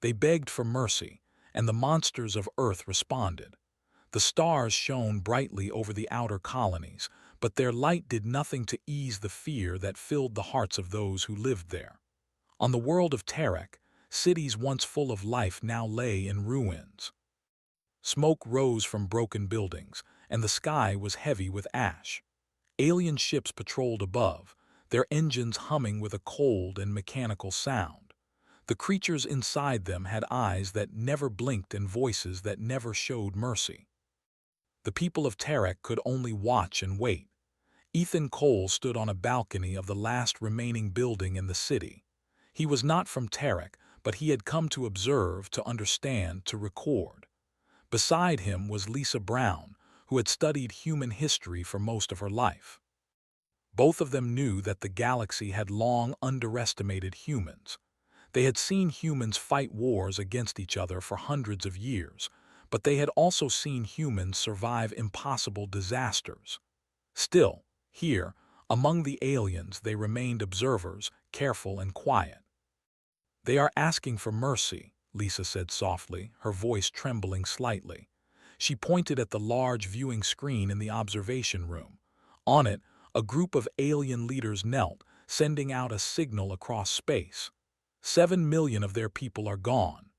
They begged for mercy, and the monsters of Earth responded. The stars shone brightly over the outer colonies, but their light did nothing to ease the fear that filled the hearts of those who lived there. On the world of Terek, cities once full of life now lay in ruins. Smoke rose from broken buildings, and the sky was heavy with ash. Alien ships patrolled above, their engines humming with a cold and mechanical sound. The creatures inside them had eyes that never blinked and voices that never showed mercy. The people of Terek could only watch and wait. Ethan Cole stood on a balcony of the last remaining building in the city. He was not from Terek, but he had come to observe, to understand, to record. Beside him was Lisa Brown, who had studied human history for most of her life. Both of them knew that the galaxy had long underestimated humans. They had seen humans fight wars against each other for hundreds of years, but they had also seen humans survive impossible disasters. Still, here, among the aliens, they remained observers, careful and quiet. "They are asking for mercy," Lisa said softly, her voice trembling slightly. She pointed at the large viewing screen in the observation room. On it, a group of alien leaders knelt, sending out a signal across space. 7 million of their people are gone.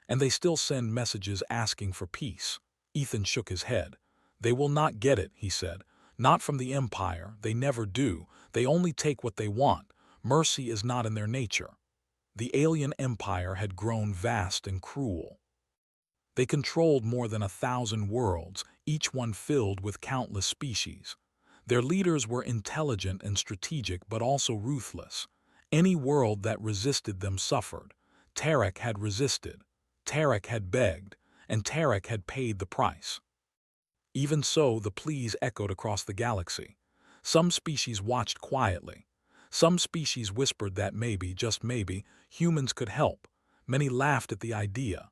And they still send messages asking for peace. Ethan shook his head. "They will not get it," he said. "Not from the Empire, they never do. They only take what they want. Mercy is not in their nature." The alien empire had grown vast and cruel. They controlled more than 1,000 worlds, each one filled with countless species. Their leaders were intelligent and strategic, but also ruthless. Any world that resisted them suffered. Terek had resisted, Terek had begged, and Terek had paid the price. Even so, the pleas echoed across the galaxy. Some species watched quietly. Some species whispered that maybe, just maybe, humans could help. Many laughed at the idea.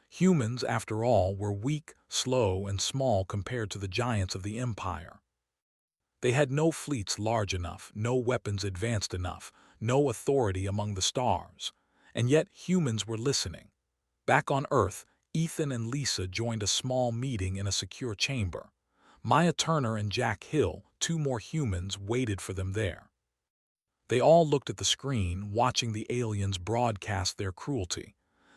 Humans, after all, were weak, slow, and small compared to the giants of the Empire. They had no fleets large enough, no weapons advanced enough, no authority among the stars. And yet humans were listening. Back on Earth, Ethan and Lisa joined a small meeting in a secure chamber. Maya Turner and Jack Hill, 2 more humans, waited for them there. They all looked at the screen, watching the aliens broadcast their cruelty.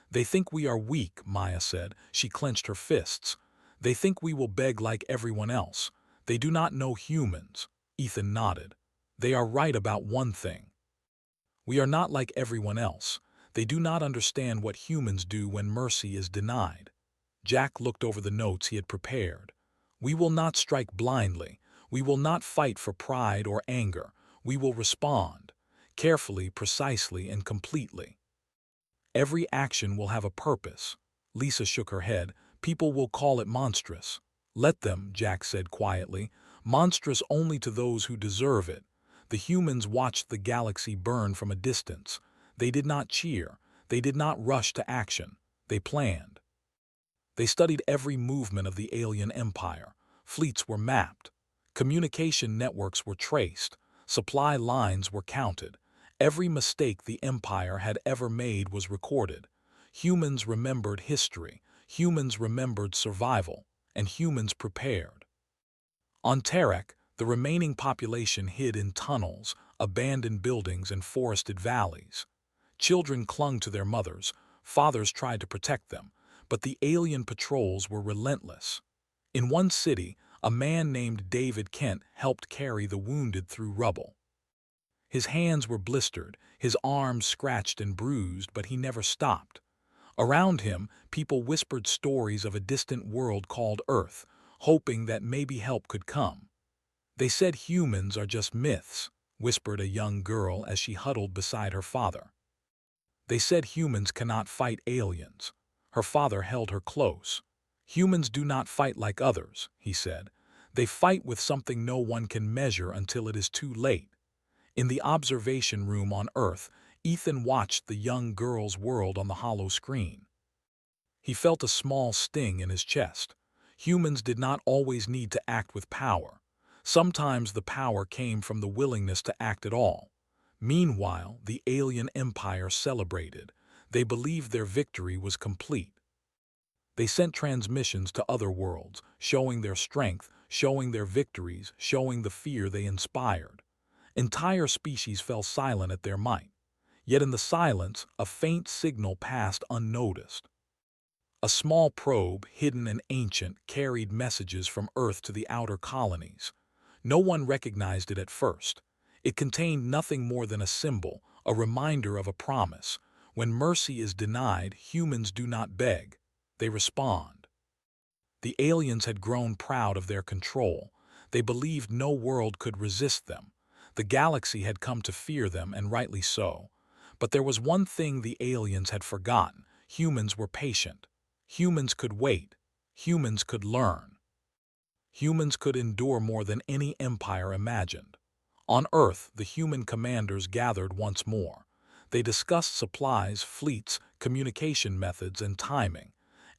"They think we are weak," Maya said. She clenched her fists. "They think we will beg like everyone else. They do not know humans." Ethan nodded. "They are right about one thing. We are not like everyone else. They do not understand what humans do when mercy is denied." Jack looked over the notes he had prepared. "We will not strike blindly. We will not fight for pride or anger. We will respond. Carefully, precisely, and completely. Every action will have a purpose." Lisa shook her head. "People will call it monstrous." "Let them," Jack said quietly. "Monstrous only to those who deserve it." The humans watched the galaxy burn from a distance. They did not cheer. They did not rush to action. They planned. They studied every movement of the alien empire. Fleets were mapped. Communication networks were traced. Supply lines were counted. Every mistake the empire had ever made was recorded. Humans remembered history. Humans remembered survival. And humans prepared. On Terek, the remaining population hid in tunnels, abandoned buildings, and forested valleys. Children clung to their mothers. Fathers tried to protect them. But the alien patrols were relentless. In one city, a man named David Kent helped carry the wounded through rubble. His hands were blistered, his arms scratched and bruised, but he never stopped. Around him, people whispered stories of a distant world called Earth, hoping that maybe help could come. "They said humans are just myths," whispered a young girl as she huddled beside her father. "They said humans cannot fight aliens." Her father held her close. "Humans do not fight like others," he said. "They fight with something no one can measure until it is too late." In the observation room on Earth, Ethan watched the young girl's world on the hollow screen. He felt a small sting in his chest. Humans did not always need to act with power. Sometimes the power came from the willingness to act at all. Meanwhile, the alien empire celebrated. They believed their victory was complete. They sent transmissions to other worlds, showing their strength, showing their victories, showing the fear they inspired. Entire species fell silent at their might. Yet in the silence, a faint signal passed unnoticed. A small probe, hidden and ancient, carried messages from Earth to the outer colonies. No one recognized it at first. It contained nothing more than a symbol, a reminder of a promise. When mercy is denied, humans do not beg. They respond. The aliens had grown proud of their control. They believed no world could resist them. The galaxy had come to fear them, and rightly so. But there was one thing the aliens had forgotten. Humans were patient. Humans could wait. Humans could learn. Humans could endure more than any empire imagined. On Earth, the human commanders gathered once more. They discussed supplies, fleets, communication methods, and timing.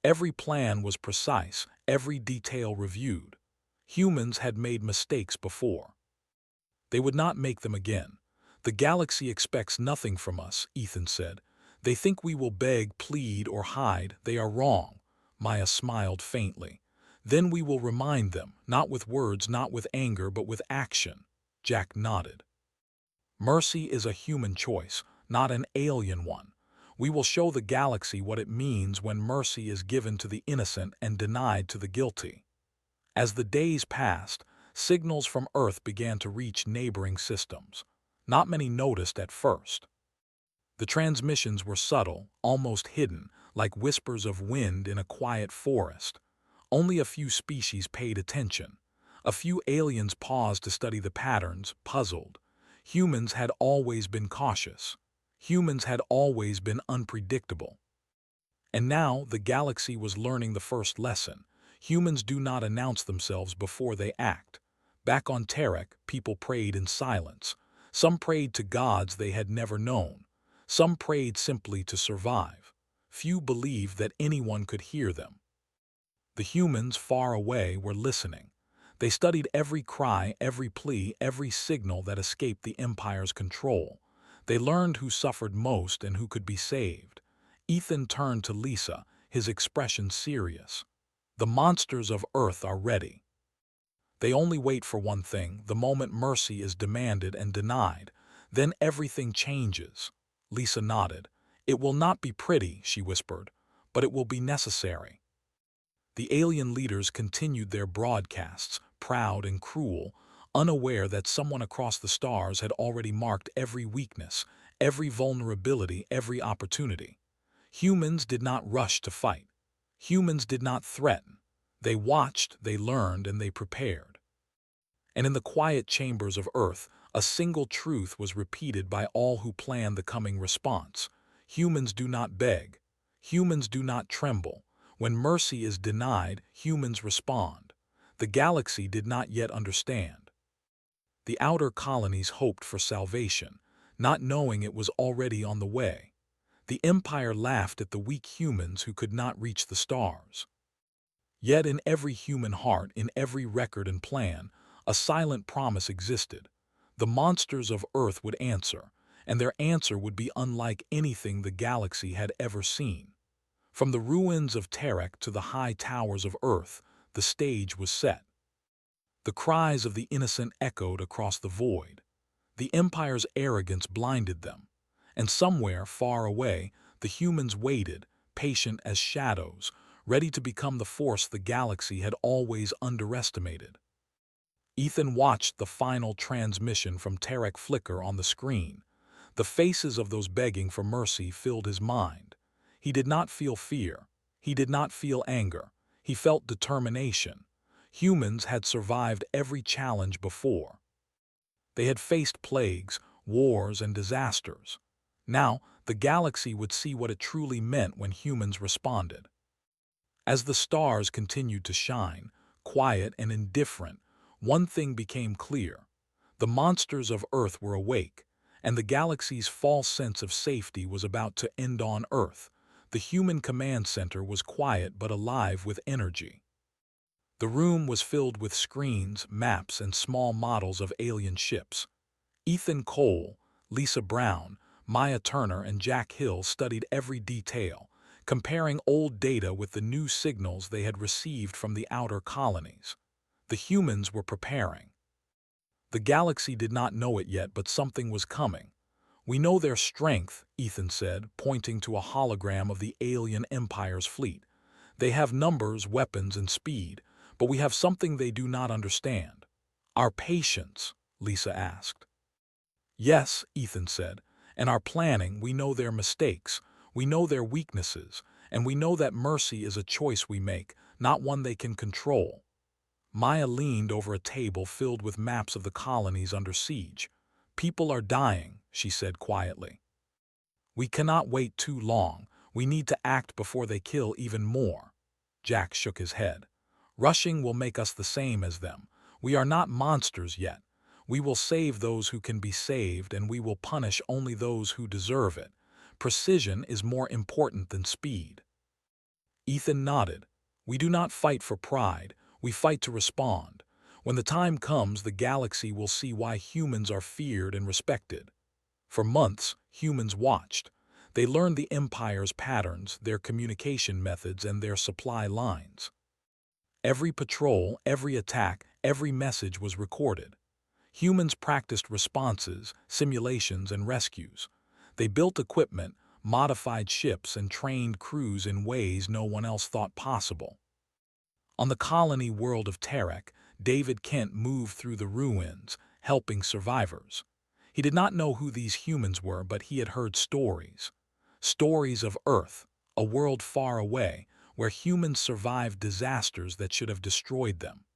Every plan was precise, every detail reviewed. Humans had made mistakes before. They would not make them again. The galaxy expects nothing from us, Ethan said. They think we will beg, plead, or hide. They are wrong. Maya smiled faintly. Then we will remind them, not with words, not with anger, but with action. Jack nodded. Mercy is a human choice, not an alien one. We will show the galaxy what it means when mercy is given to the innocent and denied to the guilty. As the days passed, signals from Earth began to reach neighboring systems. Not many noticed at first. The transmissions were subtle, almost hidden, like whispers of wind in a quiet forest. Only a few species paid attention. A few aliens paused to study the patterns, puzzled. Humans had always been cautious. Humans had always been unpredictable. And now the galaxy was learning the first lesson. Humans do not announce themselves before they act. Back on Terek, people prayed in silence. Some prayed to gods they had never known. Some prayed simply to survive. Few believed that anyone could hear them. The humans far away were listening. They studied every cry, every plea, every signal that escaped the Empire's control. They learned who suffered most and who could be saved. Ethan turned to Lisa, his expression serious. The monsters of Earth are ready. They only wait for one thing, the moment mercy is demanded and denied. Then everything changes. Lisa nodded. It will not be pretty, she whispered, but it will be necessary. The alien leaders continued their broadcasts, proud and cruel, unaware that someone across the stars had already marked every weakness, every vulnerability, every opportunity. Humans did not rush to fight. Humans did not threaten. They watched, they learned, and they prepared. And in the quiet chambers of Earth, a single truth was repeated by all who planned the coming response. Humans do not beg. Humans do not tremble. When mercy is denied, humans respond. The galaxy did not yet understand. The outer colonies hoped for salvation, not knowing it was already on the way. The Empire laughed at the weak humans who could not reach the stars. Yet in every human heart, in every record and plan, a silent promise existed. The monsters of Earth would answer, and their answer would be unlike anything the galaxy had ever seen. From the ruins of Terek to the high towers of Earth, the stage was set. The cries of the innocent echoed across the void. The Empire's arrogance blinded them, and somewhere far away, the humans waited, patient as shadows, ready to become the force the galaxy had always underestimated. Ethan watched the final transmission from Terek flicker on the screen. The faces of those begging for mercy filled his mind. He did not feel fear. He did not feel anger. He felt determination. Humans had survived every challenge before. They had faced plagues, wars, and disasters. Now, the galaxy would see what it truly meant when humans responded. As the stars continued to shine, quiet and indifferent, one thing became clear. The monsters of Earth were awake, and the galaxy's false sense of safety was about to end on Earth. The human command center was quiet but alive with energy. The room was filled with screens, maps, and small models of alien ships. Ethan Cole, Lisa Brown, Maya Turner and Jack Hill studied every detail, comparing old data with the new signals they had received from the outer colonies. The humans were preparing. The galaxy did not know it yet, but something was coming. "We know their strength," Ethan said, pointing to a hologram of the alien Empire's fleet. "They have numbers, weapons, and speed, but we have something they do not understand." "Our patience?" Lisa asked. "Yes," Ethan said, "and our planning. We know their mistakes, we know their weaknesses, and we know that mercy is a choice we make, not one they can control." Maya leaned over a table filled with maps of the colonies under siege. "People are dying," she said quietly. "We cannot wait too long. We need to act before they kill even more." Jack shook his head. "Rushing will make us the same as them. We are not monsters yet. We will save those who can be saved, and we will punish only those who deserve it. Precision is more important than speed." Ethan nodded. "We do not fight for pride. We fight to respond. When the time comes, the galaxy will see why humans are feared and respected." For months, humans watched. They learned the Empire's patterns, their communication methods, and their supply lines. Every patrol, every attack, every message was recorded. Humans practiced responses, simulations, and rescues. They built equipment, modified ships, and trained crews in ways no one else thought possible. On the colony world of Terek, David Kent moved through the ruins, helping survivors. He did not know who these humans were, but he had heard stories. Stories of Earth, a world far away, where humans survived disasters that should have destroyed them.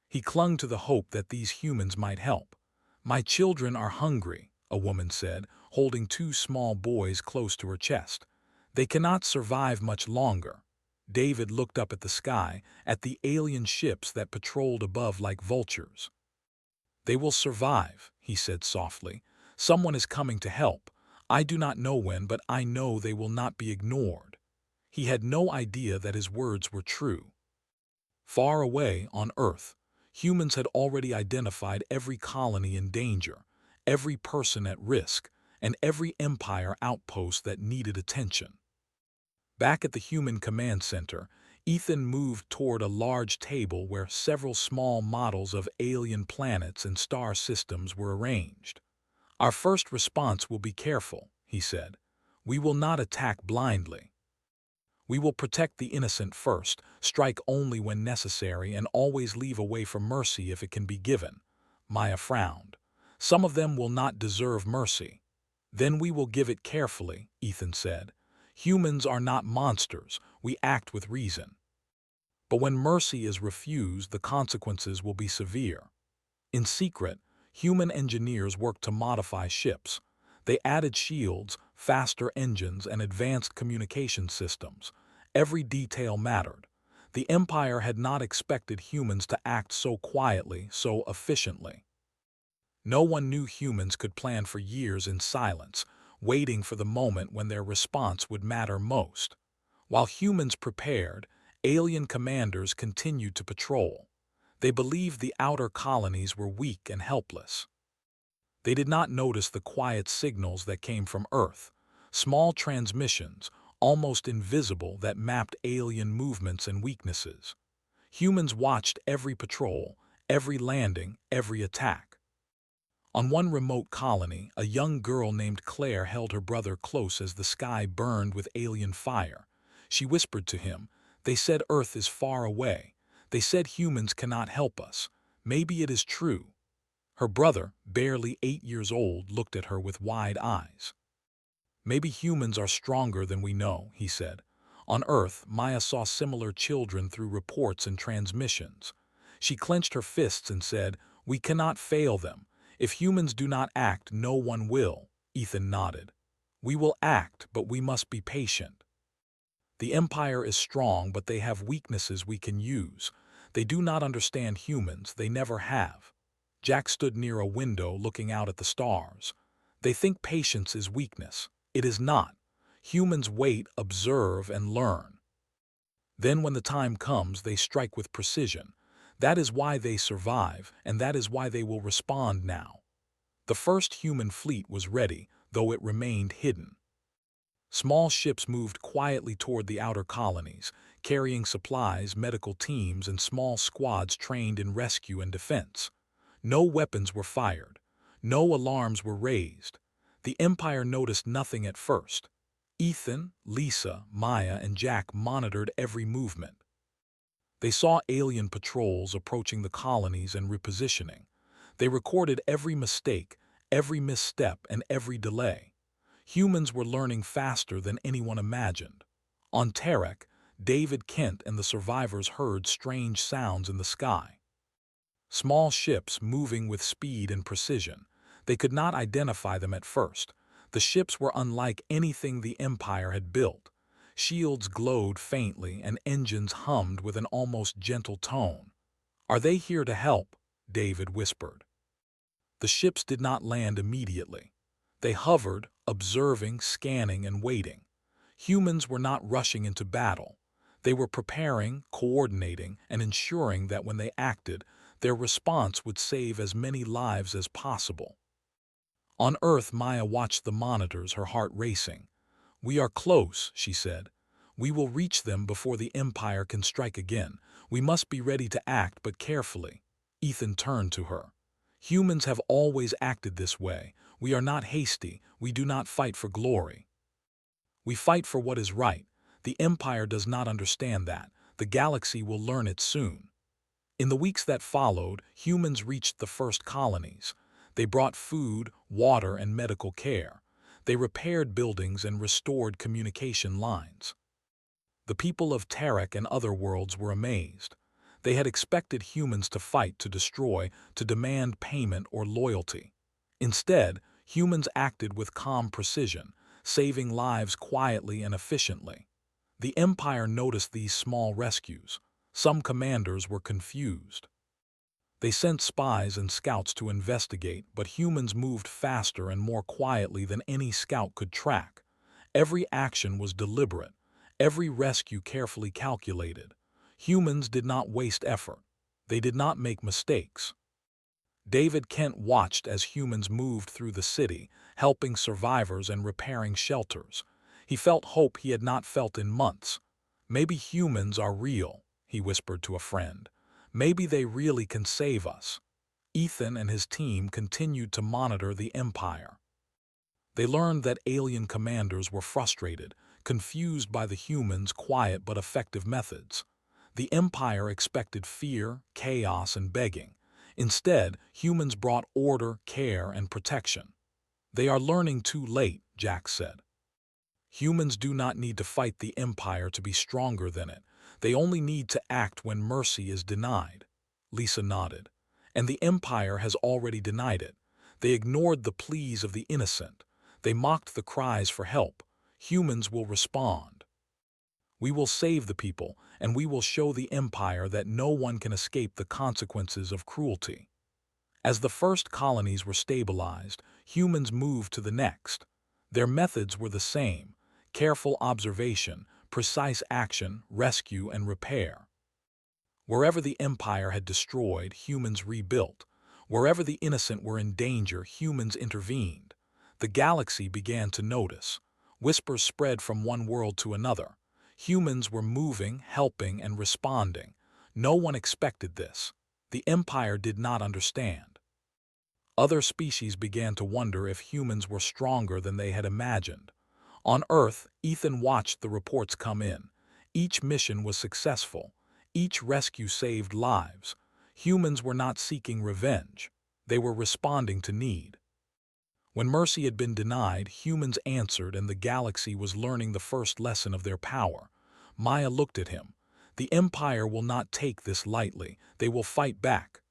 He clung to the hope that these humans might help. "My children are hungry," a woman said, holding two small boys close to her chest. "They cannot survive much longer." David looked up at the sky, at the alien ships that patrolled above like vultures. "They will survive," he said softly. "Someone is coming to help. I do not know when, but I know they will not be ignored." He had no idea that his words were true. Far away on Earth, humans had already identified every colony in danger, every person at risk, and every Empire outpost that needed attention. Back at the Human Command Center, Ethan moved toward a large table where several small models of alien planets and star systems were arranged. "Our first response will be careful," he said. "We will not attack blindly. We will protect the innocent first, strike only when necessary, and always leave a way for mercy if it can be given." Maya frowned. "Some of them will not deserve mercy." "Then we will give it carefully," Ethan said. "Humans are not monsters. We act with reason. But when mercy is refused, the consequences will be severe." In secret, human engineers worked to modify ships. They added shields, faster engines, and advanced communication systems. Every detail mattered. The Empire had not expected humans to act so quietly, so efficiently. No one knew humans could plan for years in silence, waiting for the moment when their response would matter most. While humans prepared, alien commanders continued to patrol. They believed the outer colonies were weak and helpless. They did not notice the quiet signals that came from Earth, small transmissions, almost invisible, that mapped alien movements and weaknesses. Humans watched every patrol, every landing, every attack. On one remote colony, a young girl named Claire held her brother close as the sky burned with alien fire. She whispered to him, "They said Earth is far away. They said humans cannot help us. Maybe it is true." Her brother, barely 8 years old, looked at her with wide eyes. "Maybe humans are stronger than we know," he said. On Earth, Maya saw similar children through reports and transmissions. She clenched her fists and said, "We cannot fail them. If humans do not act, no one will." Ethan nodded. "We will act, but we must be patient. The Empire is strong, but they have weaknesses we can use. They do not understand humans, they never have." Jack stood near a window looking out at the stars. "They think patience is weakness. It is not. Humans wait, observe, and learn. Then when the time comes, they strike with precision. That is why they survive, and that is why they will respond now." The first human fleet was ready, though it remained hidden. Small ships moved quietly toward the outer colonies, carrying supplies, medical teams, and small squads trained in rescue and defense. No weapons were fired. No alarms were raised. The Empire noticed nothing at first. Ethan, Lisa, Maya, and Jack monitored every movement. They saw alien patrols approaching the colonies and repositioning. They recorded every mistake, every misstep, and every delay. Humans were learning faster than anyone imagined. On Terek, David Kent and the survivors heard strange sounds in the sky. Small ships moving with speed and precision. They could not identify them at first. The ships were unlike anything the Empire had built. Shields glowed faintly and engines hummed with an almost gentle tone. "Are they here to help?" David whispered. The ships did not land immediately. They hovered, observing, scanning, and waiting. Humans were not rushing into battle. They were preparing, coordinating, and ensuring that when they acted, their response would save as many lives as possible. On Earth, Maya watched the monitors, her heart racing. "We are close," she said. "We will reach them before the Empire can strike again. We must be ready to act, but carefully." Ethan turned to her. "Humans have always acted this way. We are not hasty. We do not fight for glory. We fight for what is right. The Empire does not understand that. The galaxy will learn it soon." In the weeks that followed, humans reached the first colonies. They brought food, water, and medical care. They repaired buildings and restored communication lines. The people of Terek and other worlds were amazed. They had expected humans to fight, to destroy, to demand payment or loyalty. Instead, humans acted with calm precision, saving lives quietly and efficiently. The Empire noticed these small rescues. Some commanders were confused. They sent spies and scouts to investigate, but humans moved faster and more quietly than any scout could track. Every action was deliberate, every rescue carefully calculated. Humans did not waste effort. They did not make mistakes. David Kent watched as humans moved through the city, helping survivors and repairing shelters. He felt hope he had not felt in months. "Maybe humans are real," he whispered to a friend. "Maybe they really can save us." Ethan and his team continued to monitor the Empire. They learned that alien commanders were frustrated, confused by the humans' quiet but effective methods. The Empire expected fear, chaos, and begging. Instead, humans brought order, care, and protection. "They are learning too late," Jack said. "Humans do not need to fight the Empire to be stronger than it. They only need to act when mercy is denied." Lisa nodded. "And the Empire has already denied it. They ignored the pleas of the innocent. They mocked the cries for help. Humans will respond. We will save the people, and we will show the Empire that no one can escape the consequences of cruelty." As the first colonies were stabilized, humans moved to the next. Their methods were the same: careful observation, precise action, rescue, and repair. Wherever the Empire had destroyed, humans rebuilt. Wherever the innocent were in danger, humans intervened. The galaxy began to notice. Whispers spread from one world to another. Humans were moving, helping, and responding. No one expected this. The Empire did not understand. Other species began to wonder if humans were stronger than they had imagined. On Earth, Ethan watched the reports come in. Each mission was successful. Each rescue saved lives. Humans were not seeking revenge. They were responding to need. When mercy had been denied, humans answered, and the galaxy was learning the first lesson of their power. Maya looked at him. "The Empire will not take this lightly. They will fight back."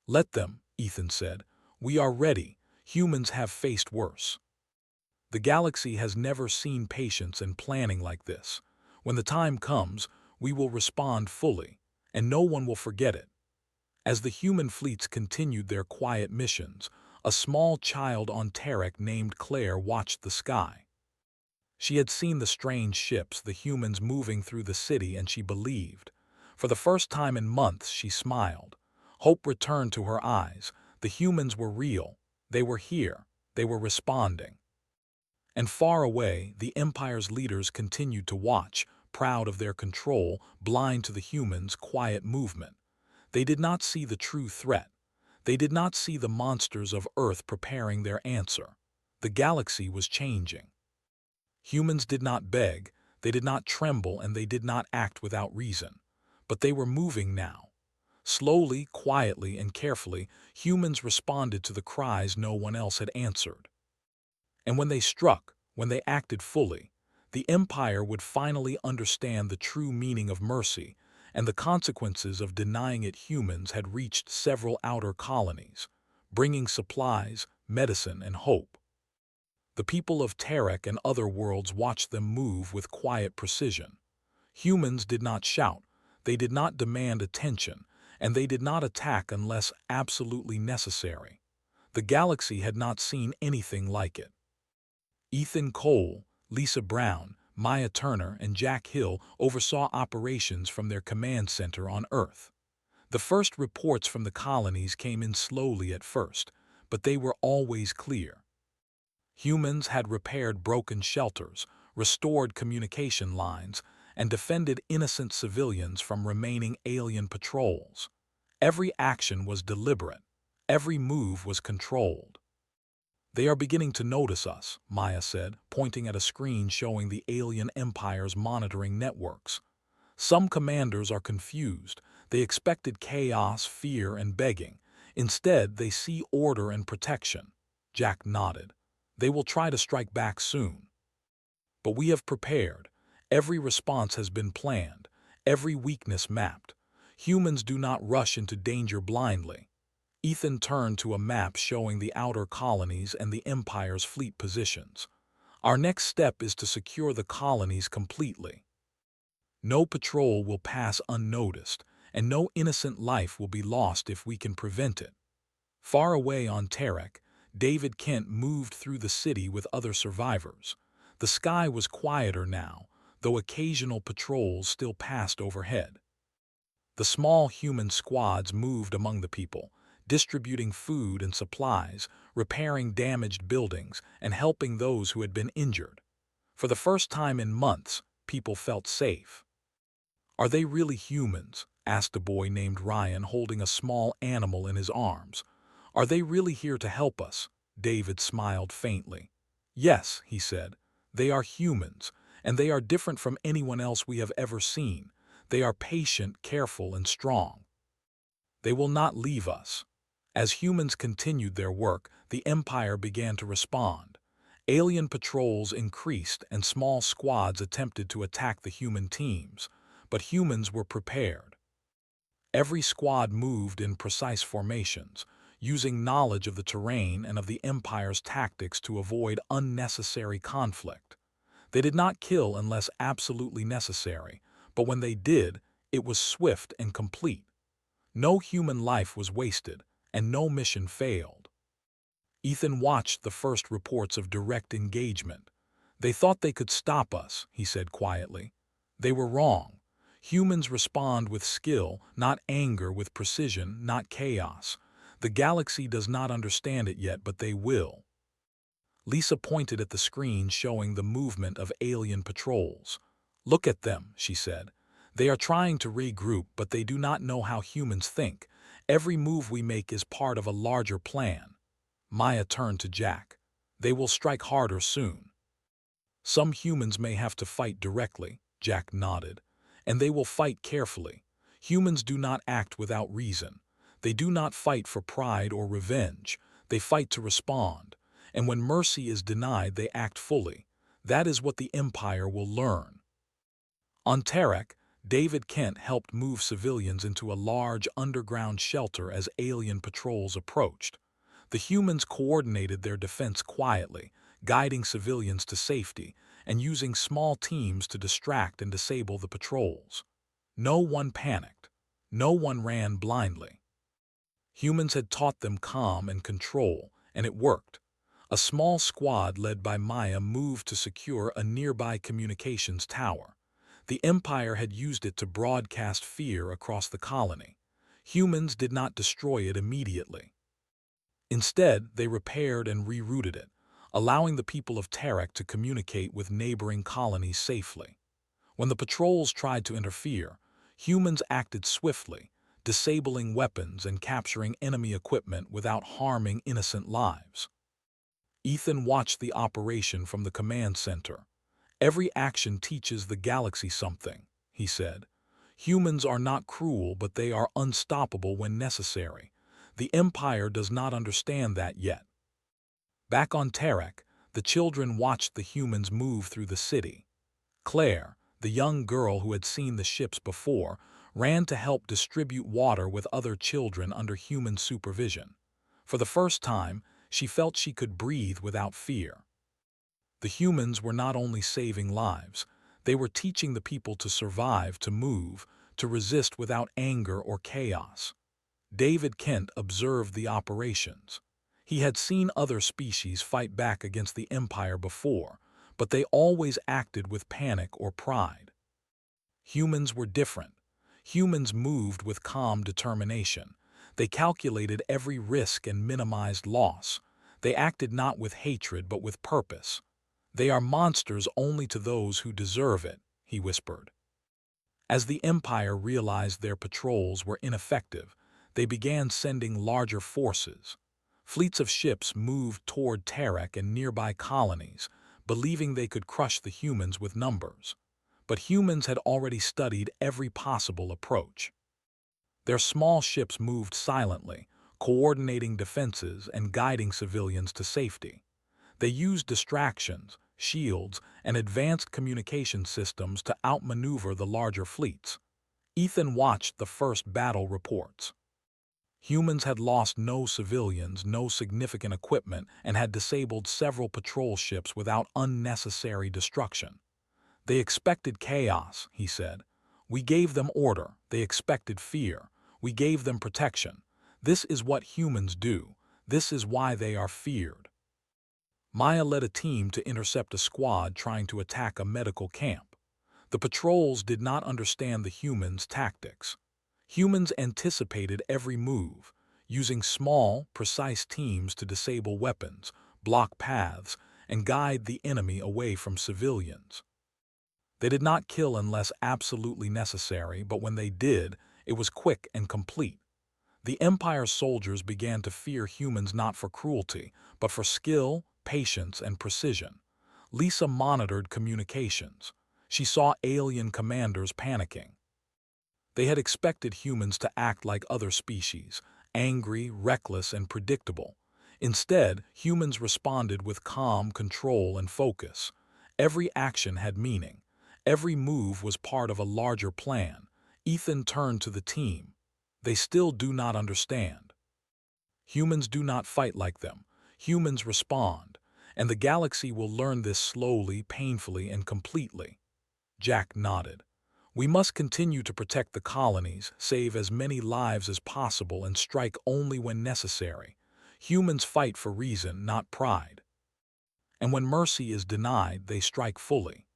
"Let them," Ethan said. "We are ready. Humans have faced worse." The galaxy has never seen patience and planning like this. When the time comes, we will respond fully, and no one will forget it. As the human fleets continued their quiet missions, a small child on Terek named Claire watched the sky. She had seen the strange ships, the humans moving through the city, and she believed. For the first time in months, she smiled. Hope returned to her eyes. The humans were real. They were here. They were responding. And far away, the Empire's leaders continued to watch, proud of their control, blind to the humans' quiet movement. They did not see the true threat. They did not see the monsters of Earth preparing their answer. The galaxy was changing. Humans did not beg, they did not tremble, and they did not act without reason. But they were moving now. Slowly, quietly, and carefully, humans responded to the cries no one else had answered. And when they struck, when they acted fully, the Empire would finally understand the true meaning of mercy, and the consequences of denying it. Humans had reached several outer colonies, bringing supplies, medicine, and hope. The people of Terek and other worlds watched them move with quiet precision. Humans did not shout, they did not demand attention, and they did not attack unless absolutely necessary. The galaxy had not seen anything like it. Ethan Cole, Lisa Brown, Maya Turner, and Jack Hill oversaw operations from their command center on Earth. The first reports from the colonies came in slowly at first, but they were always clear. Humans had repaired broken shelters, restored communication lines, and defended innocent civilians from remaining alien patrols. Every action was deliberate. Every move was controlled. "They are beginning to notice us," Maya said, pointing at a screen showing the alien empire's monitoring networks. "Some commanders are confused. They expected chaos, fear, and begging. Instead, they see order and protection." Jack nodded. "They will try to strike back soon. But we have prepared. Every response has been planned, every weakness mapped. Humans do not rush into danger blindly." Ethan turned to a map showing the outer colonies and the Empire's fleet positions. "Our next step is to secure the colonies completely. No patrol will pass unnoticed, and no innocent life will be lost if we can prevent it." Far away on Terek, David Kent moved through the city with other survivors. The sky was quieter now, though occasional patrols still passed overhead. The small human squads moved among the people, distributing food and supplies, repairing damaged buildings, and helping those who had been injured. For the first time in months, people felt safe. "Are they really humans?" asked a boy named Ryan, holding a small animal in his arms. "Are they really here to help us?" David smiled faintly. "Yes," he said, "they are humans, and they are different from anyone else we have ever seen. They are patient, careful, and strong. They will not leave us." As humans continued their work, the Empire began to respond. Alien patrols increased and small squads attempted to attack the human teams, but humans were prepared. Every squad moved in precise formations, using knowledge of the terrain and of the Empire's tactics to avoid unnecessary conflict. They did not kill unless absolutely necessary, but when they did, it was swift and complete. No human life was wasted, and no mission failed. Ethan watched the first reports of direct engagement. "They thought they could stop us," he said quietly. "They were wrong. Humans respond with skill, not anger, with precision, not chaos. The galaxy does not understand it yet, but they will." Lisa pointed at the screen showing the movement of alien patrols. "Look at them," she said. "They are trying to regroup, but they do not know how humans think. Every move we make is part of a larger plan." Maya turned to Jack. "They will strike harder soon." "Some humans may have to fight directly," Jack nodded. "And they will fight carefully. Humans do not act without reason. They do not fight for pride or revenge. They fight to respond. And when mercy is denied, they act fully. That is what the Empire will learn." On Terek, David Kent helped move civilians into a large underground shelter as alien patrols approached. The humans coordinated their defense quietly, guiding civilians to safety and using small teams to distract and disable the patrols. No one panicked. No one ran blindly. Humans had taught them calm and control, and it worked. A small squad led by Maya moved to secure a nearby communications tower. The Empire had used it to broadcast fear across the colony. Humans did not destroy it immediately. Instead, they repaired and rerouted it, allowing the people of Terek to communicate with neighboring colonies safely. When the patrols tried to interfere, humans acted swiftly, disabling weapons and capturing enemy equipment without harming innocent lives. Ethan watched the operation from the command center. "Every action teaches the galaxy something," he said. "Humans are not cruel, but they are unstoppable when necessary. The Empire does not understand that yet." Back on Terek, the children watched the humans move through the city. Claire, the young girl who had seen the ships before, ran to help distribute water with other children under human supervision. For the first time, she felt she could breathe without fear. The humans were not only saving lives, they were teaching the people to survive, to move, to resist without anger or chaos. David Kent observed the operations. He had seen other species fight back against the Empire before, but they always acted with panic or pride. Humans were different. Humans moved with calm determination. They calculated every risk and minimized loss. They acted not with hatred but with purpose. "They are monsters only to those who deserve it," he whispered. As the Empire realized their patrols were ineffective, they began sending larger forces. Fleets of ships moved toward Terek and nearby colonies, believing they could crush the humans with numbers. But humans had already studied every possible approach. Their small ships moved silently, coordinating defenses and guiding civilians to safety. They used distractions, shields, and advanced communication systems to outmaneuver the larger fleets. Ethan watched the first battle reports. Humans had lost no civilians, no significant equipment, and had disabled several patrol ships without unnecessary destruction. "They expected chaos," he said. "We gave them order. They expected fear. We gave them protection. This is what humans do. This is why they are feared." Maya led a team to intercept a squad trying to attack a medical camp. The patrols did not understand the humans' tactics. Humans anticipated every move, using small, precise teams to disable weapons, block paths, and guide the enemy away from civilians. They did not kill unless absolutely necessary, but when they did, it was quick and complete. The Empire's soldiers began to fear humans not for cruelty, but for skill, patience, and precision. Lisa monitored communications. She saw alien commanders panicking. They had expected humans to act like other species, angry, reckless, and predictable. Instead, humans responded with calm control and focus. Every action had meaning. Every move was part of a larger plan. Ethan turned to the team. "They still do not understand. Humans do not fight like them. Humans respond. And the galaxy will learn this slowly, painfully, and completely." Jack nodded. "We must continue to protect the colonies, save as many lives as possible, and strike only when necessary. Humans fight for reason, not pride. And when mercy is denied, they strike fully."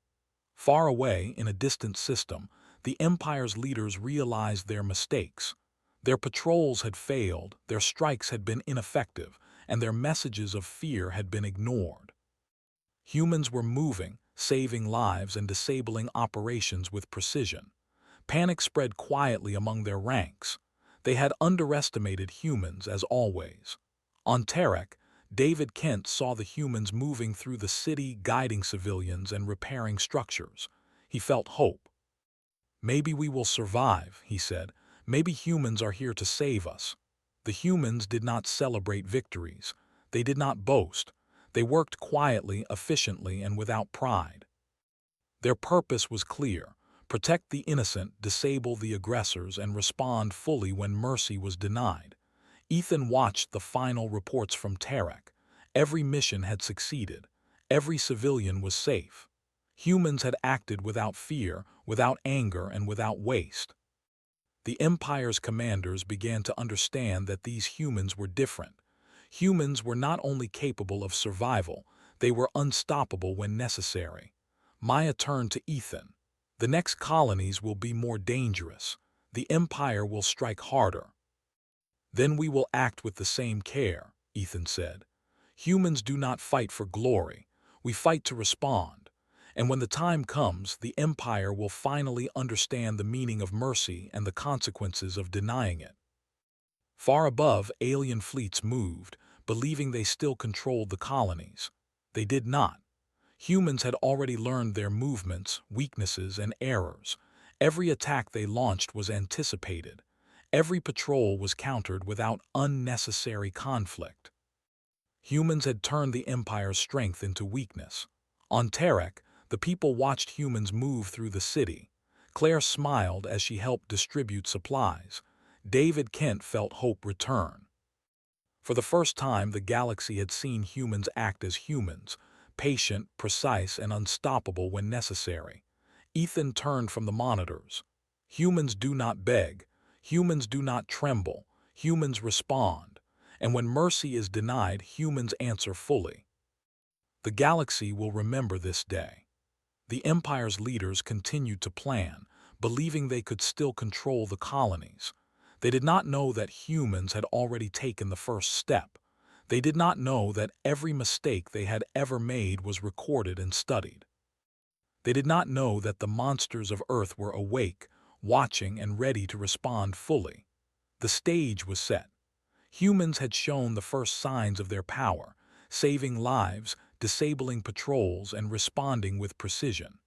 Far away, in a distant system, the Empire's leaders realized their mistakes. Their patrols had failed, their strikes had been ineffective, and their messages of fear had been ignored. Humans were moving, saving lives and disabling operations with precision. Panic spread quietly among their ranks. They had underestimated humans, as always. On Terek, David Kent saw the humans moving through the city, guiding civilians and repairing structures. He felt hope. "Maybe we will survive," he said. "Maybe humans are here to save us." The humans did not celebrate victories. They did not boast. They worked quietly, efficiently, and without pride. Their purpose was clear: protect the innocent, disable the aggressors, and respond fully when mercy was denied. Ethan watched the final reports from Terek. Every mission had succeeded. Every civilian was safe. Humans had acted without fear, without anger, and without waste. The Empire's commanders began to understand that these humans were different. Humans were not only capable of survival, they were unstoppable when necessary. Maya turned to Ethan. "The next colonies will be more dangerous. The Empire will strike harder." "Then we will act with the same care," Ethan said. Humans do not fight for glory. We fight to respond. And when the time comes, the Empire will finally understand the meaning of mercy and the consequences of denying it. Far above, alien fleets moved, believing they still controlled the colonies. They did not. Humans had already learned their movements, weaknesses, and errors. Every attack they launched was anticipated. Every patrol was countered without unnecessary conflict. Humans had turned the Empire's strength into weakness. On Terek, the people watched humans move through the city. Claire smiled as she helped distribute supplies. David Kent felt hope return. For the first time, the galaxy had seen humans act as humans, patient, precise, and unstoppable when necessary. Ethan turned from the monitors. Humans do not beg. Humans do not tremble. Humans respond. And when mercy is denied, humans answer fully. The galaxy will remember this day. The Empire's leaders continued to plan, believing they could still control the colonies. They did not know that humans had already taken the first step. They did not know that every mistake they had ever made was recorded and studied. They did not know that the monsters of Earth were awake, watching, and ready to respond fully. The stage was set. Humans had shown the first signs of their power, saving lives, disabling patrols, and responding with precision.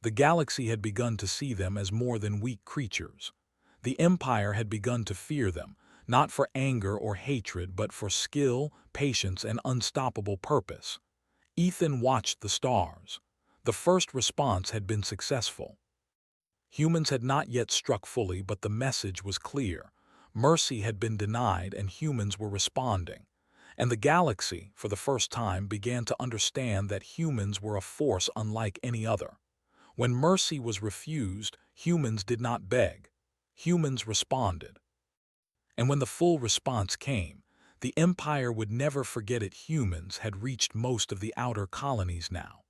The galaxy had begun to see them as more than weak creatures. The Empire had begun to fear them, not for anger or hatred, but for skill, patience, and unstoppable purpose. Ethan watched the stars. The first response had been successful. Humans had not yet struck fully, but the message was clear. Mercy had been denied and humans were responding. And the galaxy, for the first time, began to understand that humans were a force unlike any other. When mercy was refused, humans did not beg. Humans responded. And when the full response came, the Empire would never forget it. Humans had reached most of the outer colonies now.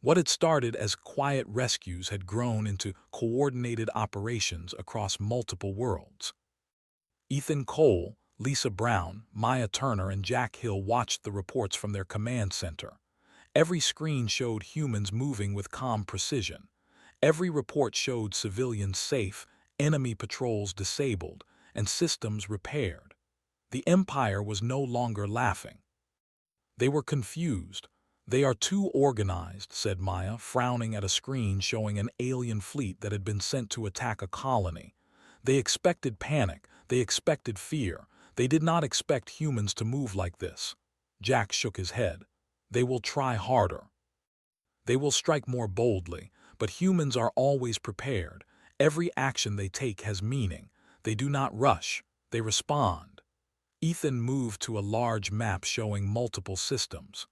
What had started as quiet rescues had grown into coordinated operations across multiple worlds. Ethan Cole, Lisa Brown, Maya Turner, and Jack Hill watched the reports from their command center. Every screen showed humans moving with calm precision. Every report showed civilians safe, enemy patrols disabled, and systems repaired. The Empire was no longer laughing. They were confused. "They are too organized," said Maya, frowning at a screen showing an alien fleet that had been sent to attack a colony. "They expected panic. They expected fear. They did not expect humans to move like this." Jack shook his head. "They will try harder. They will strike more boldly, but humans are always prepared. Every action they take has meaning. They do not rush. They respond." Ethan moved to a large map showing multiple systems.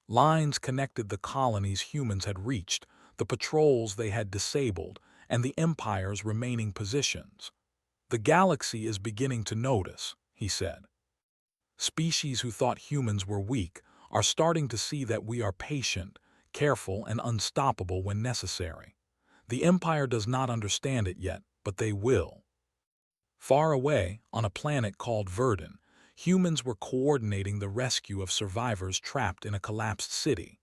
Lines connected the colonies humans had reached, the patrols they had disabled, and the Empire's remaining positions. "The galaxy is beginning to notice," he said. "Species who thought humans were weak are starting to see that we are patient, careful, and unstoppable when necessary. The Empire does not understand it yet, but they will." Far away, on a planet called Verdun, humans were coordinating the rescue of survivors trapped in a collapsed city.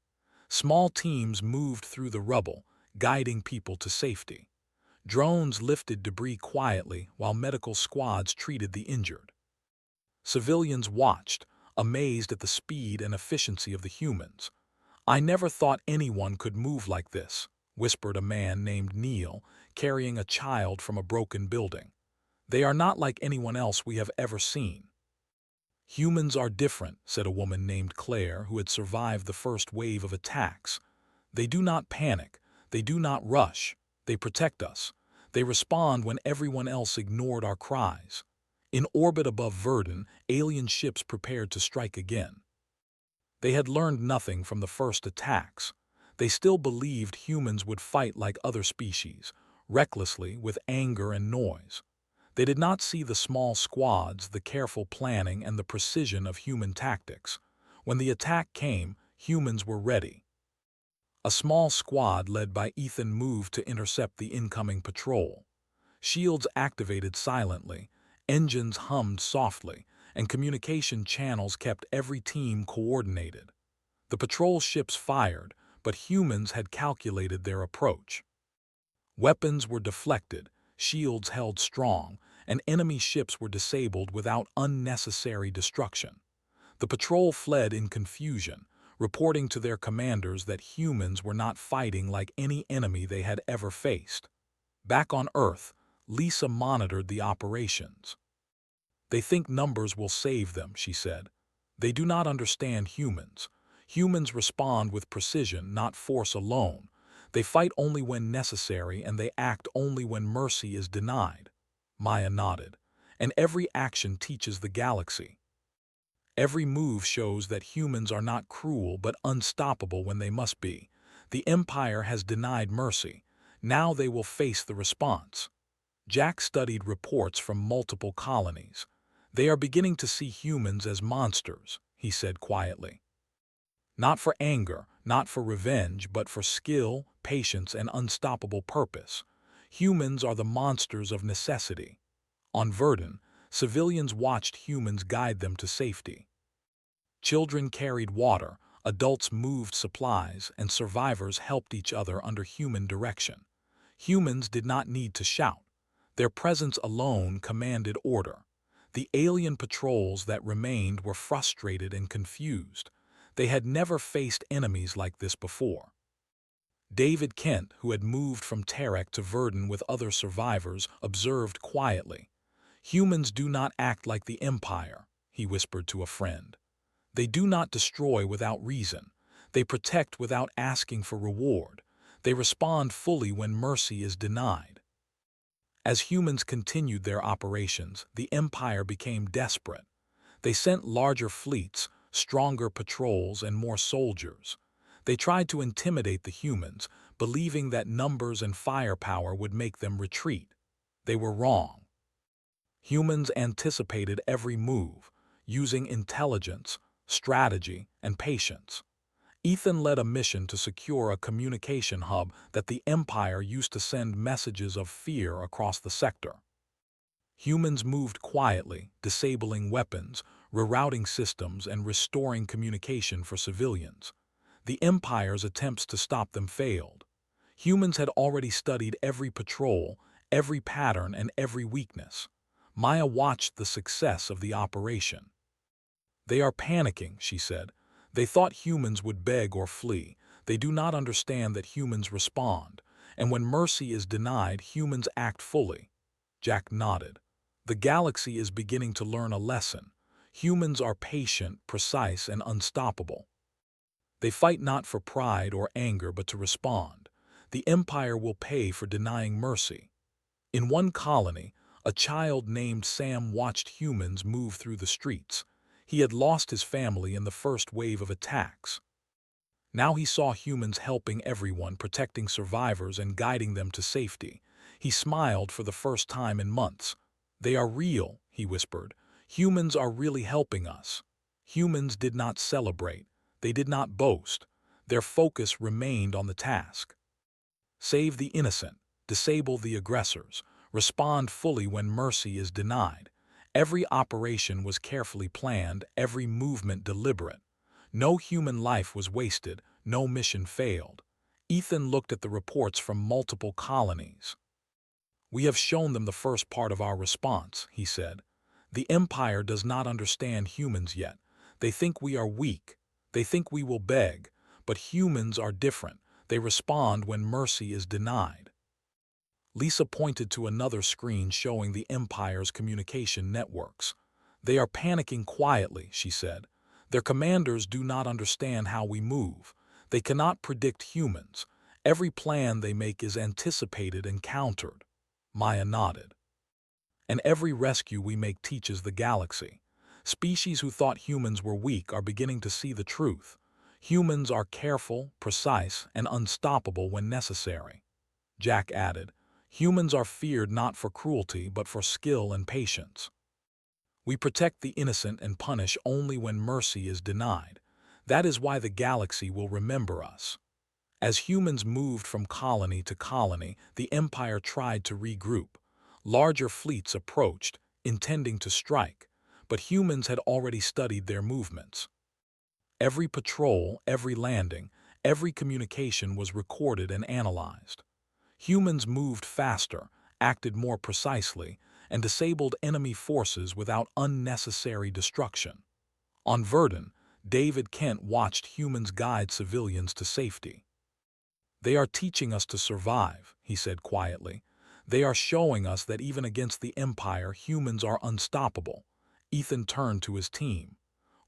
Small teams moved through the rubble, guiding people to safety. Drones lifted debris quietly while medical squads treated the injured. Civilians watched, amazed at the speed and efficiency of the humans. "I never thought anyone could move like this," whispered a man named Neil, carrying a child from a broken building. "They are not like anyone else we have ever seen." "Humans are different," said a woman named Claire who had survived the first wave of attacks. "They do not panic. They do not rush. They protect us. They respond when everyone else ignored our cries." In orbit above Verdun, alien ships prepared to strike again. They had learned nothing from the first attacks. They still believed humans would fight like other species, recklessly, with anger and noise. They did not see the small squads, the careful planning, and the precision of human tactics. When the attack came, humans were ready. A small squad led by Ethan moved to intercept the incoming patrol. Shields activated silently, engines hummed softly, and communication channels kept every team coordinated. The patrol ships fired, but humans had calculated their approach. Weapons were deflected, shields held strong, and enemy ships were disabled without unnecessary destruction. The patrol fled in confusion, reporting to their commanders that humans were not fighting like any enemy they had ever faced. Back on Earth, Lisa monitored the operations. "They think numbers will save them," she said. "They do not understand humans. Humans respond with precision, not force alone. They fight only when necessary, and they act only when mercy is denied." Maya nodded. "And every action teaches the galaxy. Every move shows that humans are not cruel but unstoppable when they must be. The Empire has denied mercy. Now they will face the response." Jack studied reports from multiple colonies. "They are beginning to see humans as monsters," he said quietly. "Not for anger, not for revenge, but for skill, patience, and unstoppable purpose. Humans are the monsters of necessity." On Verdun, civilians watched humans guide them to safety. Children carried water, adults moved supplies, and survivors helped each other under human direction. Humans did not need to shout. Their presence alone commanded order. The alien patrols that remained were frustrated and confused. They had never faced enemies like this before. David Kent, who had moved from Terek to Verdun with other survivors, observed quietly. "Humans do not act like the Empire," he whispered to a friend. "They do not destroy without reason. They protect without asking for reward. They respond fully when mercy is denied." As humans continued their operations, the Empire became desperate. They sent larger fleets, stronger patrols, and more soldiers. They tried to intimidate the humans, believing that numbers and firepower would make them retreat. They were wrong. Humans anticipated every move, using intelligence, strategy, and patience. Ethan led a mission to secure a communication hub that the Empire used to send messages of fear across the sector. Humans moved quietly, disabling weapons, rerouting systems, and restoring communication for civilians. The Empire's attempts to stop them failed. Humans had already studied every patrol, every pattern, and every weakness. Maya watched the success of the operation. "They are panicking," she said. "They thought humans would beg or flee. They do not understand that humans respond. And when mercy is denied, humans act fully." Jack nodded. "The galaxy is beginning to learn a lesson. Humans are patient, precise, and unstoppable. They fight not for pride or anger, but to respond. The Empire will pay for denying mercy." In one colony, a child named Sam watched humans move through the streets. He had lost his family in the first wave of attacks. Now he saw humans helping everyone, protecting survivors and guiding them to safety. He smiled for the first time in months. "They are real," he whispered. "Humans are really helping us." Humans did not celebrate. They did not boast. Their focus remained on the task. Save the innocent, disable the aggressors, respond fully when mercy is denied. Every operation was carefully planned, every movement deliberate. No human life was wasted, no mission failed. Ethan looked at the reports from multiple colonies. "We have shown them the first part of our response," he said. "The Empire does not understand humans yet. They think we are weak. They think we will beg. But humans are different. They respond when mercy is denied." Lisa pointed to another screen showing the Empire's communication networks. "They are panicking quietly," she said. "Their commanders do not understand how we move. They cannot predict humans. Every plan they make is anticipated and countered." Maya nodded. "And every rescue we make teaches the galaxy. Species who thought humans were weak are beginning to see the truth. Humans are careful, precise, and unstoppable when necessary." Jack added, "Humans are feared not for cruelty but for skill and patience. We protect the innocent and punish only when mercy is denied. That is why the galaxy will remember us." As humans moved from colony to colony, the Empire tried to regroup. Larger fleets approached, intending to strike. but humans had already studied their movements. Every patrol, every landing, every communication was recorded and analyzed. Humans moved faster, acted more precisely, and disabled enemy forces without unnecessary destruction. On Verdun, David Kent watched humans guide civilians to safety. "They are teaching us to survive," he said quietly. "They are showing us that even against the Empire, humans are unstoppable." Ethan turned to his team.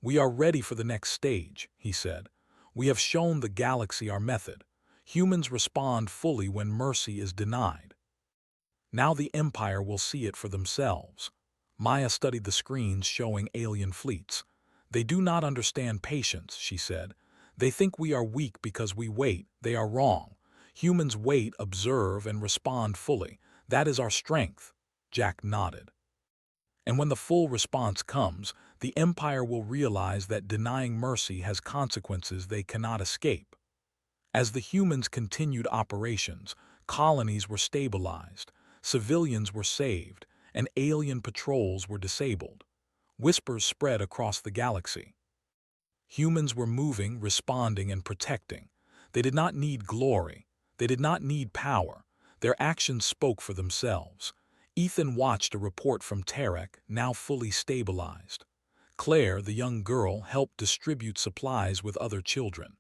"We are ready for the next stage," he said. "We have shown the galaxy our method. Humans respond fully when mercy is denied. Now the Empire will see it for themselves." Maya studied the screens showing alien fleets. "They do not understand patience," she said. "They think we are weak because we wait. They are wrong. Humans wait, observe, and respond fully. That is our strength." Jack nodded. "And when the full response comes, the Empire will realize that denying mercy has consequences they cannot escape." As the humans continued operations, colonies were stabilized, civilians were saved, and alien patrols were disabled. Whispers spread across the galaxy. Humans were moving, responding, and protecting. They did not need glory. They did not need power. Their actions spoke for themselves. Ethan watched a report from Tarek, now fully stabilized. Claire, the young girl, helped distribute supplies with other children.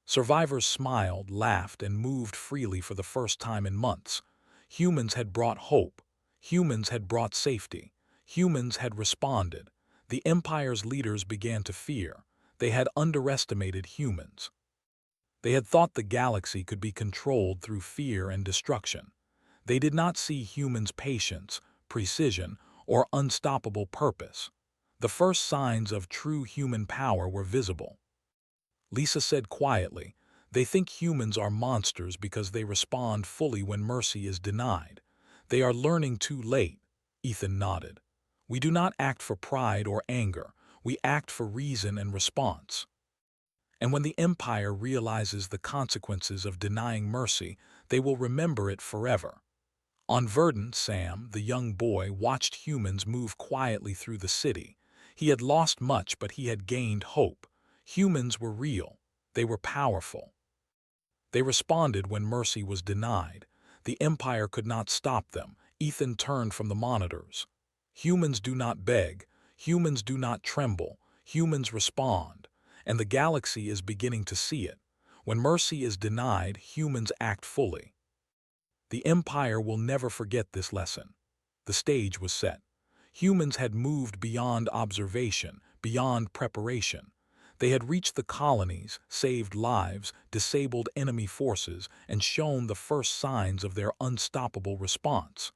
Survivors smiled, laughed, and moved freely for the first time in months. Humans had brought hope. Humans had brought safety. Humans had responded. The Empire's leaders began to fear. They had underestimated humans. They had thought the galaxy could be controlled through fear and destruction. They did not see humans' patience, precision, or unstoppable purpose. The first signs of true human power were visible. Lisa said quietly, "They think humans are monsters because they respond fully when mercy is denied. They are learning too late." Ethan nodded. "We do not act for pride or anger. We act for reason and response. And when the Empire realizes the consequences of denying mercy, they will remember it forever." On Verdun, Sam, the young boy, watched humans move quietly through the city. He had lost much, but he had gained hope. Humans were real. They were powerful. They responded when mercy was denied. The Empire could not stop them. Ethan turned from the monitors. "Humans do not beg. Humans do not tremble. Humans respond. And the galaxy is beginning to see it. When mercy is denied, humans act fully." The Empire will never forget this lesson. The stage was set. Humans had moved beyond observation, beyond preparation. They had reached the colonies, saved lives, disabled enemy forces, and shown the first signs of their unstoppable response.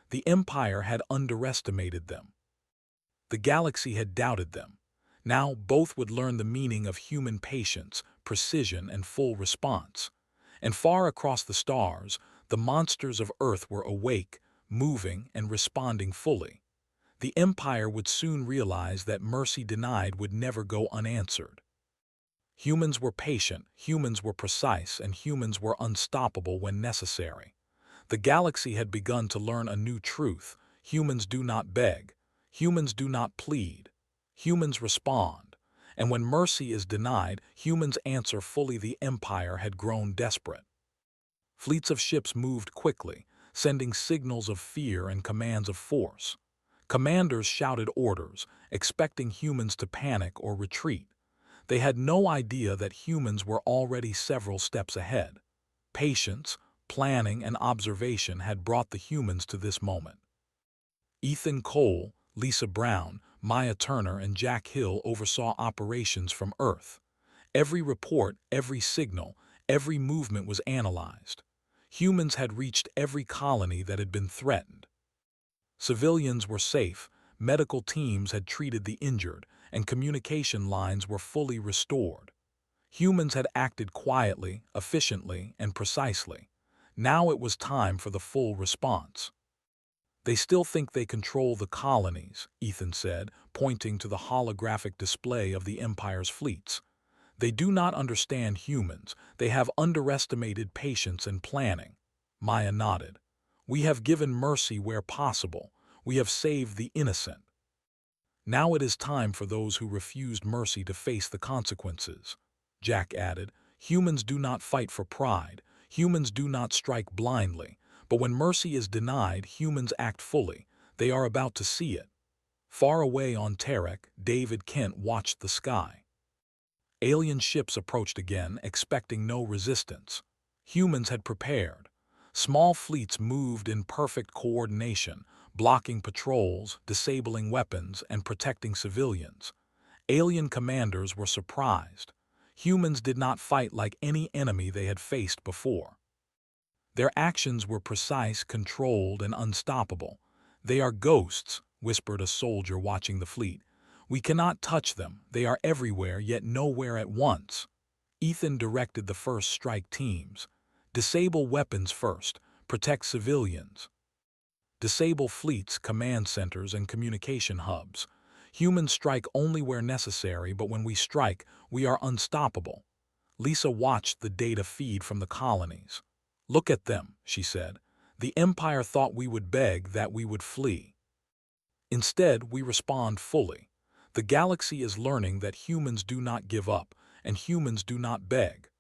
The Empire had underestimated them. The galaxy had doubted them. Now both would learn the meaning of human patience, precision, and full response. And far across the stars, the monsters of Earth were awake, moving, and responding fully. The Empire would soon realize that mercy denied would never go unanswered. Humans were patient, humans were precise, and humans were unstoppable when necessary. The galaxy had begun to learn a new truth. Humans do not beg. Humans do not plead. Humans respond. And when mercy is denied, humans answer fully. The Empire had grown desperate. Fleets of ships moved quickly, sending signals of fear and commands of force. Commanders shouted orders, expecting humans to panic or retreat. They had no idea that humans were already several steps ahead. Patience, planning, and observation had brought the humans to this moment. Ethan Cole, Lisa Brown, Maya Turner, and Jack Hill oversaw operations from Earth. Every report, every signal, every movement was analyzed. Humans had reached every colony that had been threatened. Civilians were safe, medical teams had treated the injured, and communication lines were fully restored. Humans had acted quietly, efficiently, and precisely. Now it was time for the full response. "They still think they control the colonies," Ethan said, pointing to the holographic display of the Empire's fleets. "They do not understand humans. They have underestimated patience and planning." Maya nodded. "We have given mercy where possible. We have saved the innocent. Now it is time for those who refused mercy to face the consequences. Jack added, humans do not fight for pride, humans do not strike blindly, but when mercy is denied, humans act fully. They are about to see it. Far away on Terek, David Kent watched the sky. Alien ships approached again, expecting no resistance. Humans had prepared. Small fleets moved in perfect coordination, blocking patrols, disabling weapons, and protecting civilians. Alien commanders were surprised. Humans did not fight like any enemy they had faced before. Their actions were precise, controlled, and unstoppable. "They are ghosts," whispered a soldier watching the fleet. "We cannot touch them. They are everywhere, yet nowhere at once." Ethan directed the first strike teams. "Disable weapons first. Protect civilians. Disable fleets, command centers, and communication hubs. Humans strike only where necessary, but when we strike, we are unstoppable." Lisa watched the data feed from the colonies. "Look at them," she said. "The Empire thought we would beg, that we would flee. Instead, we respond fully. The galaxy is learning that humans do not give up, and humans do not beg."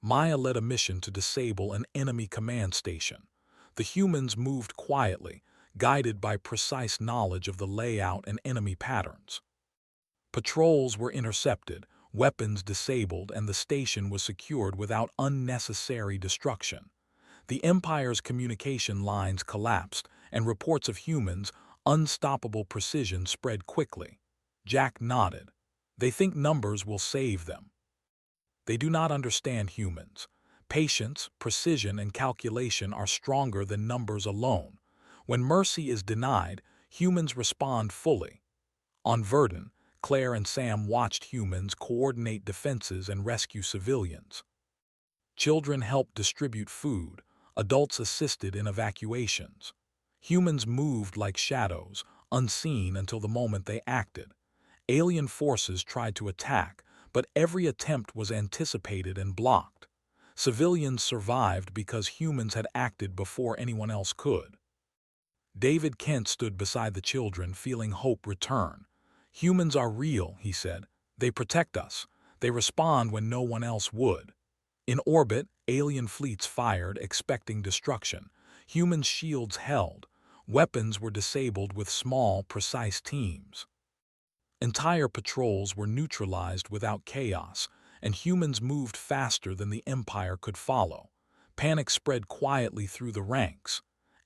Maya led a mission to disable an enemy command station. The humans moved quietly, guided by precise knowledge of the layout and enemy patterns. Patrols were intercepted, weapons disabled, and the station was secured without unnecessary destruction. The Empire's communication lines collapsed, and reports of humans' unstoppable precision spread quickly. Jack nodded. "They think numbers will save them. They do not understand humans. Patience, precision, and calculation are stronger than numbers alone. When mercy is denied, humans respond fully." On Verdun, Claire and Sam watched humans coordinate defenses and rescue civilians. Children helped distribute food, adults assisted in evacuations. Humans moved like shadows, unseen until the moment they acted. Alien forces tried to attack, but every attempt was anticipated and blocked. Civilians survived because humans had acted before anyone else could. David Kent stood beside the children, feeling hope return. "Humans are real," he said. "They protect us. They respond when no one else would." In orbit, alien fleets fired, expecting destruction. Human shields held. Weapons were disabled with small, precise teams. Entire patrols were neutralized without chaos, and humans moved faster than the Empire could follow. Panic spread quietly through the ranks.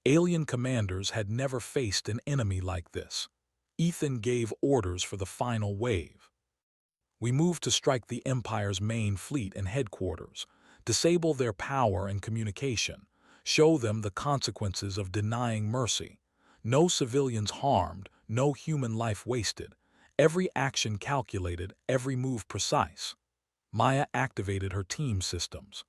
Alien commanders had never faced an enemy like this. Ethan gave orders for the final wave. "We move to strike the Empire's main fleet and headquarters, disable their power and communication, show them the consequences of denying mercy. No civilians harmed, no human life wasted. Every action calculated, every move precise." Maya activated her team systems.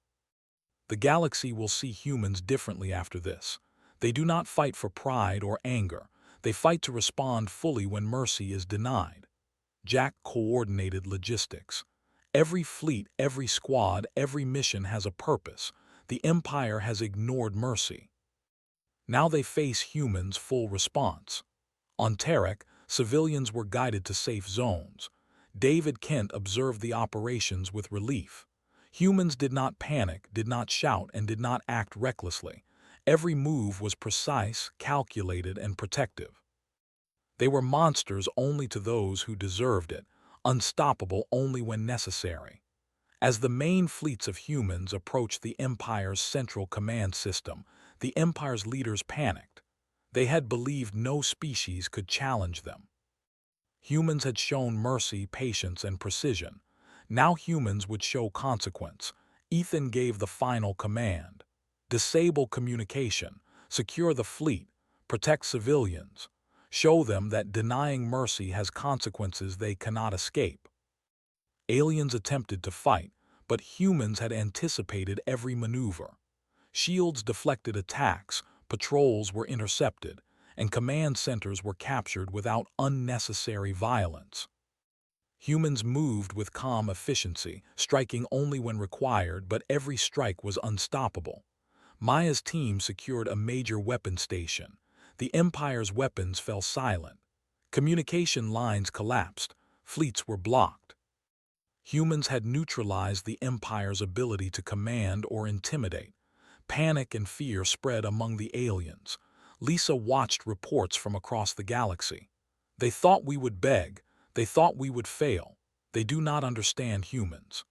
"The galaxy will see humans differently after this. They do not fight for pride or anger. They fight to respond fully when mercy is denied." Jack coordinated logistics. "Every fleet, every squad, every mission has a purpose. The Empire has ignored mercy. Now they face humans' full response." On Terek, civilians were guided to safe zones. David Kent observed the operations with relief. Humans did not panic, did not shout, and did not act recklessly. Every move was precise, calculated, and protective. They were monsters only to those who deserved it, unstoppable only when necessary. As the main fleets of humans approached the Empire's central command system, the Empire's leaders panicked. They had believed no species could challenge them. Humans had shown mercy, patience, and precision. Now humans would show consequence. Ethan gave the final command: "Disable communication, secure the fleet, protect civilians. Show them that denying mercy has consequences they cannot escape." Aliens attempted to fight, but humans had anticipated every maneuver. Shields deflected attacks, patrols were intercepted, and command centers were captured without unnecessary violence. Humans moved with calm efficiency, striking only when required, but every strike was unstoppable. Maya's team secured a major weapon station. The Empire's weapons fell silent. Communication lines collapsed, fleets were blocked. Humans had neutralized the Empire's ability to command or intimidate. Panic and fear spread among the aliens. Lisa watched reports from across the galaxy. They thought we would beg. They thought we would fail. They do not understand humans.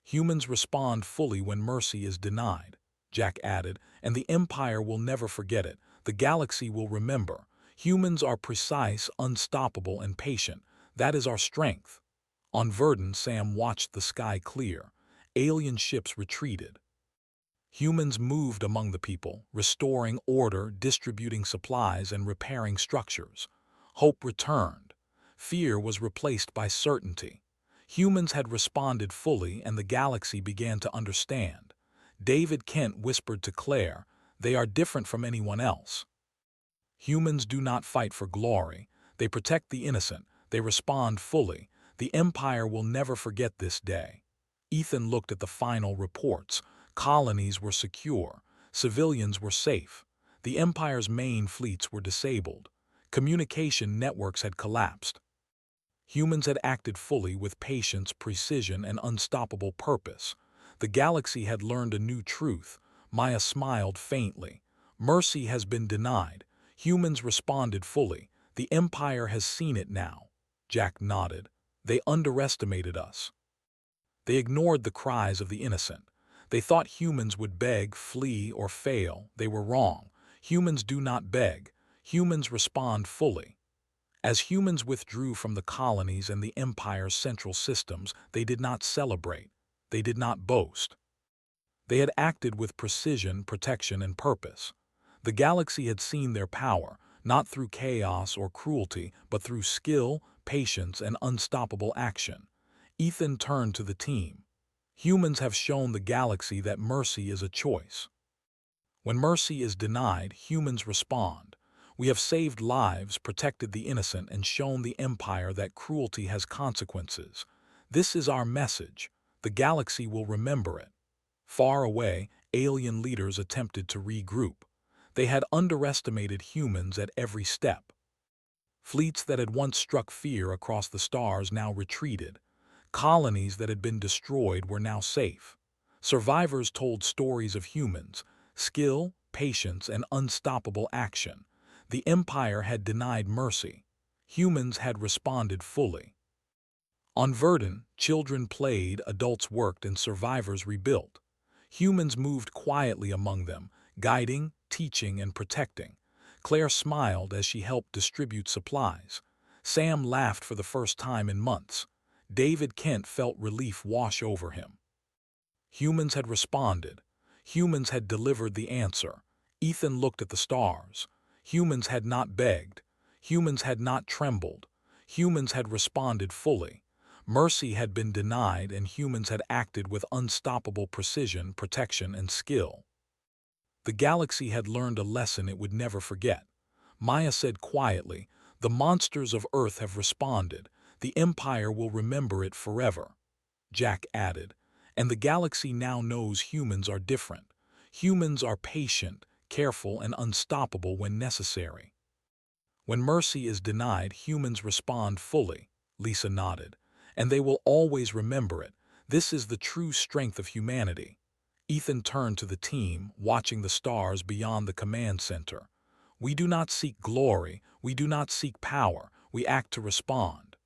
Humans respond fully when mercy is denied, Jack added, and the Empire will never forget it. The galaxy will remember. Humans are precise, unstoppable, and patient. That is our strength. On Verdun, Sam watched the sky clear. Alien ships retreated. Humans moved among the people, restoring order, distributing supplies, and repairing structures. Hope returned. Fear was replaced by certainty. Humans had responded fully, and the galaxy began to understand. David Kent whispered to Claire, "They are different from anyone else." Humans do not fight for glory. They protect the innocent. They respond fully. The Empire will never forget this day. Ethan looked at the final reports. Colonies were secure. Civilians were safe. The Empire's main fleets were disabled. Communication networks had collapsed. Humans had acted fully with patience, precision, and unstoppable purpose. The galaxy had learned a new truth. Maya smiled faintly. Mercy has been denied. Humans responded fully. The Empire has seen it now. Jack nodded. They underestimated us. They ignored the cries of the innocent. They thought humans would beg, flee, or fail. They were wrong. Humans do not beg. Humans respond fully. As humans withdrew from the colonies and the Empire's central systems, they did not celebrate. They did not boast. They had acted with precision, protection, and purpose. The galaxy had seen their power, not through chaos or cruelty, but through skill, patience, and unstoppable action. Ethan turned to the team. Humans have shown the galaxy that mercy is a choice. When mercy is denied, humans respond. We have saved lives, protected the innocent, and shown the Empire that cruelty has consequences. This is our message. The galaxy will remember it. Far away, alien leaders attempted to regroup. They had underestimated humans at every step. Fleets that had once struck fear across the stars now retreated. Colonies that had been destroyed were now safe. Survivors told stories of humans, skill, patience, and unstoppable action. The Empire had denied mercy. Humans had responded fully. On Verdun, children played, adults worked, and survivors rebuilt. Humans moved quietly among them, guiding, teaching, and protecting. Claire smiled as she helped distribute supplies. Sam laughed for the first time in months. David Kent felt relief wash over him. Humans had responded. Humans had delivered the answer. Ethan looked at the stars. Humans had not begged. Humans had not trembled. Humans had responded fully. Mercy had been denied, and humans had acted with unstoppable precision, protection, and skill. The galaxy had learned a lesson it would never forget. Maya said quietly, "The monsters of Earth have responded. The Empire will remember it forever." Jack added, "And the galaxy now knows humans are different. Humans are patient, careful, and unstoppable when necessary." When mercy is denied, humans respond fully, Lisa nodded, "and they will always remember it. This is the true strength of humanity." Ethan turned to the team, watching the stars beyond the command center. "We do not seek glory, we do not seek power, we act to respond.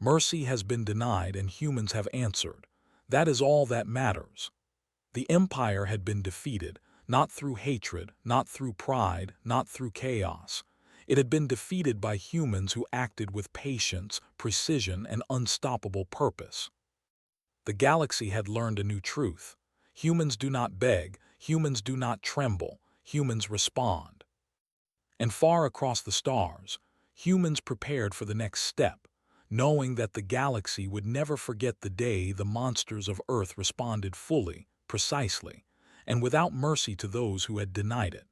Mercy has been denied and humans have answered. That is all that matters." The Empire had been defeated, not through hatred, not through pride, not through chaos. It had been defeated by humans who acted with patience, precision, and unstoppable purpose. The galaxy had learned a new truth. Humans do not beg, humans do not tremble, humans respond. And far across the stars, humans prepared for the next step, knowing that the galaxy would never forget the day the monsters of Earth responded fully, precisely, and without mercy to those who had denied it.